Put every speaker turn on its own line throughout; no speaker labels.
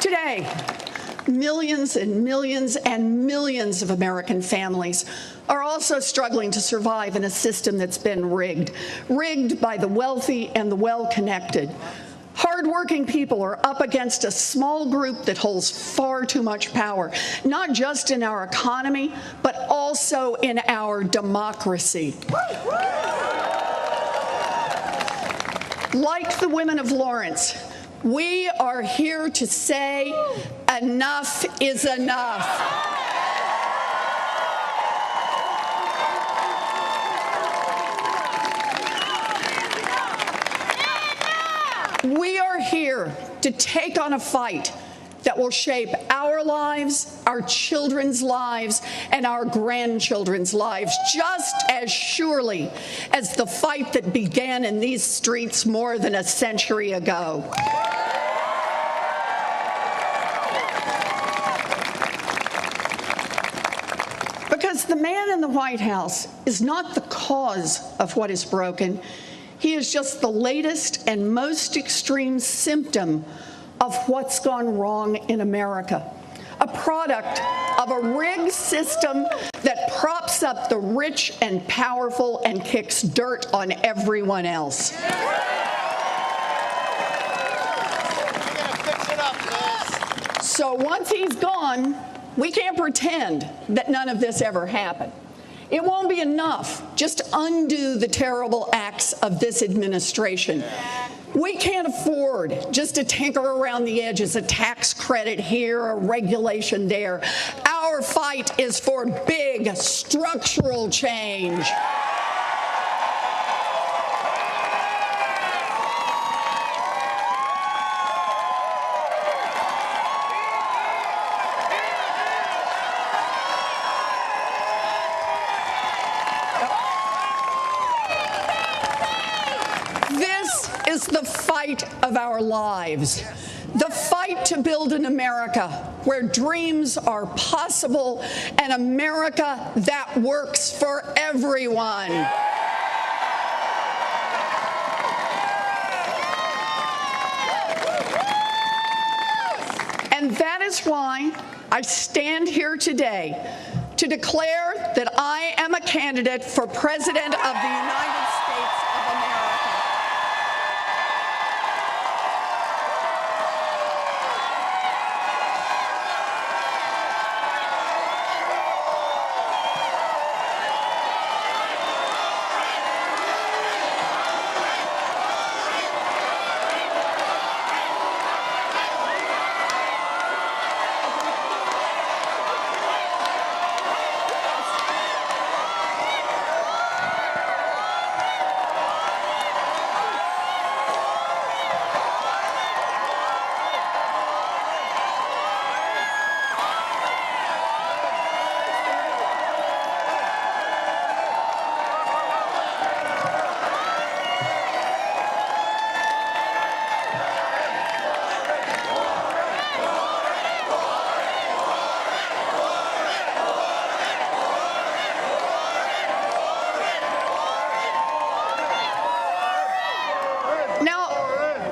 Today, millions and millions and millions of American families are also struggling to survive in a system that's been rigged by the wealthy and the well-connected. Hardworking people are up against a small group that holds far too much power, not just in our economy, but also in our democracy. Like the women of Lawrence, we are here to say enough is enough. We are here to take on a fight that will shape our lives, our children's lives, and our grandchildren's lives, just as surely as the fight that began in these streets more than a century ago. Because the man in the White House is not the cause of what is broken. He is just the latest and most extreme symptom of what's gone wrong in America, a product of a rigged system that props up the rich and powerful and kicks dirt on everyone else. So once he's gone, we can't pretend that none of this ever happened. It won't be enough just to undo the terrible acts of this administration. We can't afford just to tinker around the edges, a tax credit here, a regulation there. Our fight is for big structural change. Is the fight of our lives, the fight to build an America where dreams are possible, an America that works for everyone. And that is why I stand here today to declare that I am a candidate for President of the United States of America.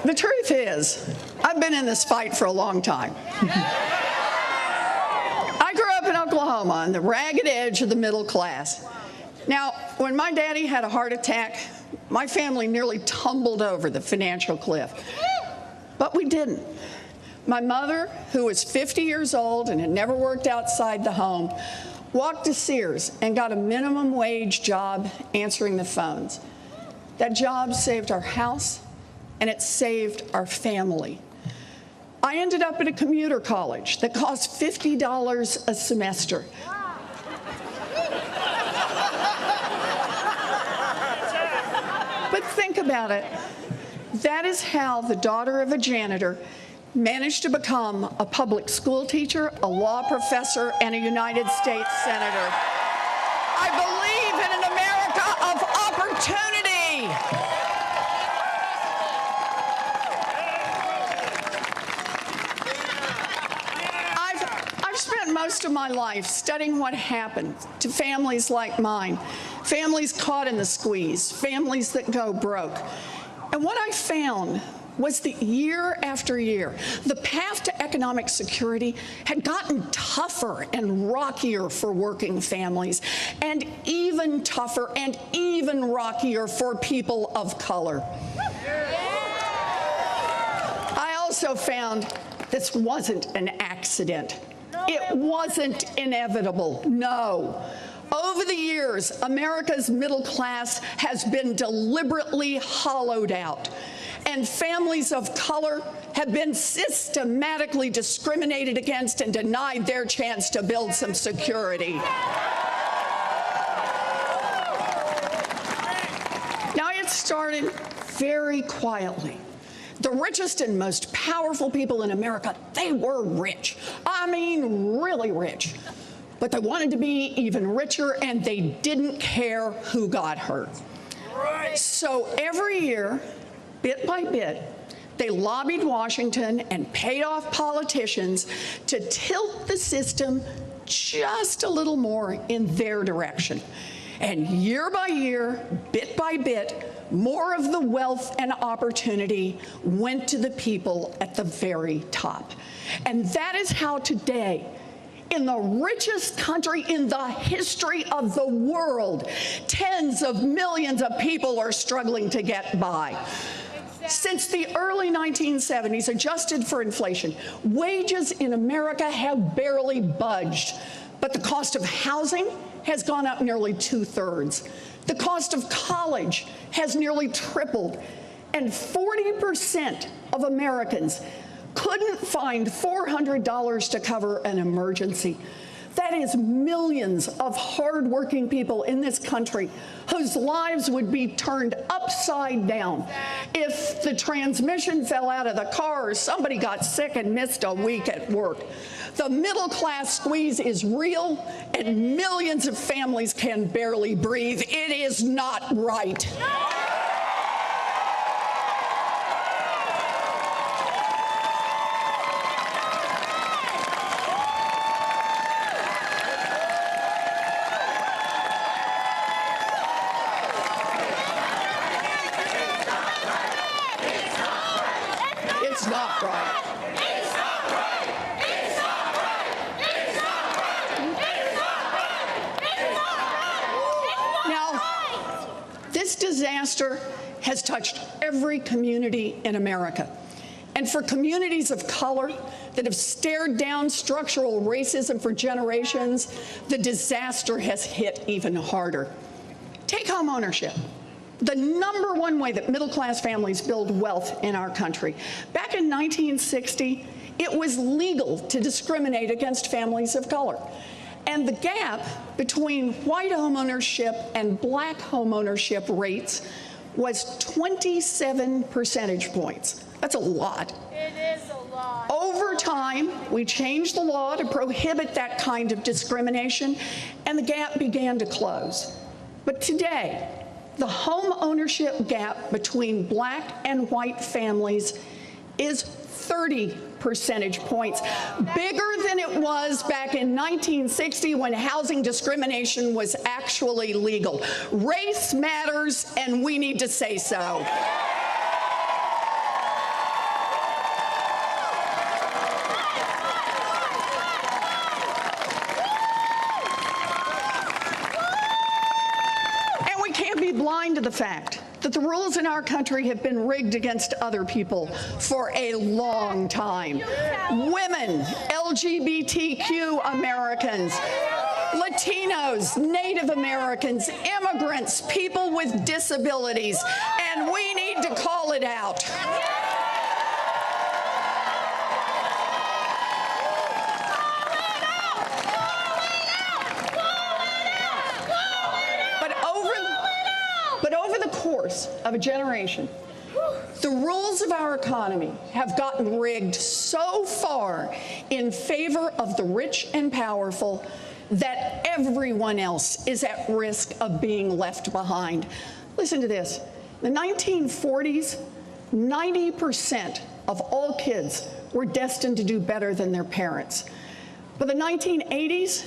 The truth is, I've been in this fight for a long time. I grew up in Oklahoma on the ragged edge of the middle class. Now, when my daddy had a heart attack, my family nearly tumbled over the financial cliff. But we didn't. My mother, who was 50 years old and had never worked outside the home, walked to Sears and got a minimum wage job answering the phones. That job saved our house, and it saved our family. I ended up at a commuter college that cost $50 a semester. But think about it. That is how the daughter of a janitor managed to become a public school teacher, a law professor, and a United States senator. I believe in an America of opportunity. I've spent most of my life studying what happened to families like mine, families caught in the squeeze, families that go broke. And what I found was that year after year, the path to economic security had gotten tougher and rockier for working families, and even tougher and even rockier for people of color. I also found this wasn't an accident. It wasn't inevitable, no. Over the years, America's middle class has been deliberately hollowed out, and families of color have been systematically discriminated against and denied their chance to build some security. Now, it started very quietly. The richest and most powerful people in America, they were rich. I mean, really rich. But they wanted to be even richer, and they didn't care who got hurt. So every year, bit by bit, they lobbied Washington and paid off politicians to tilt the system just a little more in their direction. And year by year, bit by bit, more of the wealth and opportunity went to the people at the very top. And that is how today, in the richest country in the history of the world, tens of millions of people are struggling to get by. Since the early 1970s, adjusted for inflation, wages in America have barely budged, but the cost of housing has gone up nearly 2/3. The cost of college has nearly tripled, and 40% of Americans couldn't find $400 to cover an emergency. That is millions of hardworking people in this country whose lives would be turned upside down if the transmission fell out of the car or somebody got sick and missed a week at work. The middle class squeeze is real, and millions of families can barely breathe. It is not right. It's not right. It's not right. It's not right. It's not right. It's not right. Now, this disaster has touched every community in America. And for communities of color that have stared down structural racism for generations, the disaster has hit even harder. Take home ownership. The number one way that middle-class families build wealth in our country. Back in 1960, it was legal to discriminate against families of color. And the gap between white homeownership and black homeownership rates was 27 percentage points. That's a lot.
It is a lot.
Over time, we changed the law to prohibit that kind of discrimination, and the gap began to close. But today, the home ownership gap between black and white families is 30 percentage points, bigger than it was back in 1960 when housing discrimination was actually legal. Race matters, and we need to say so. Blind to the fact that the rules in our country have been rigged against other people for a long time. Women, LGBTQ Americans, Latinos, Native Americans, immigrants, people with disabilities, and we need to call it out. Course of a generation, the rules of our economy have gotten rigged so far in favor of the rich and powerful that everyone else is at risk of being left behind. Listen to this. In the 1940s, 90% of all kids were destined to do better than their parents. By the 1980s,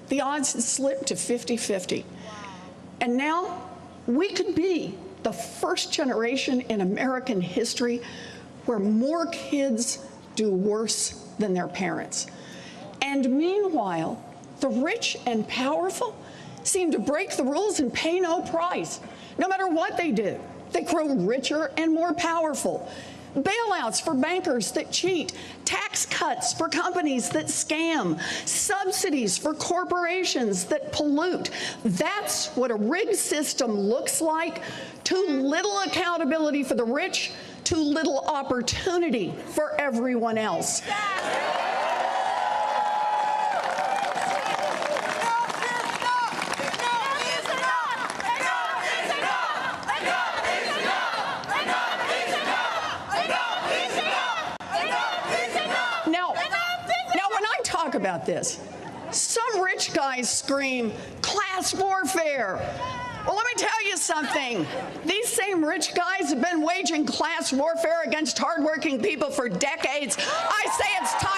the odds had slipped to 50-50. And now, we could be the first generation in American history where more kids do worse than their parents. And meanwhile, the rich and powerful seem to break the rules and pay no price. No matter what they do, they grow richer and more powerful. Bailouts for bankers that cheat, tax cuts for companies that scam, subsidies for corporations that pollute. That's what a rigged system looks like. Too little accountability for the rich, too little opportunity for everyone else. About this. Some rich guys scream, class warfare. Well, let me tell you something. These same rich guys have been waging class warfare against hardworking people for decades. I say it's time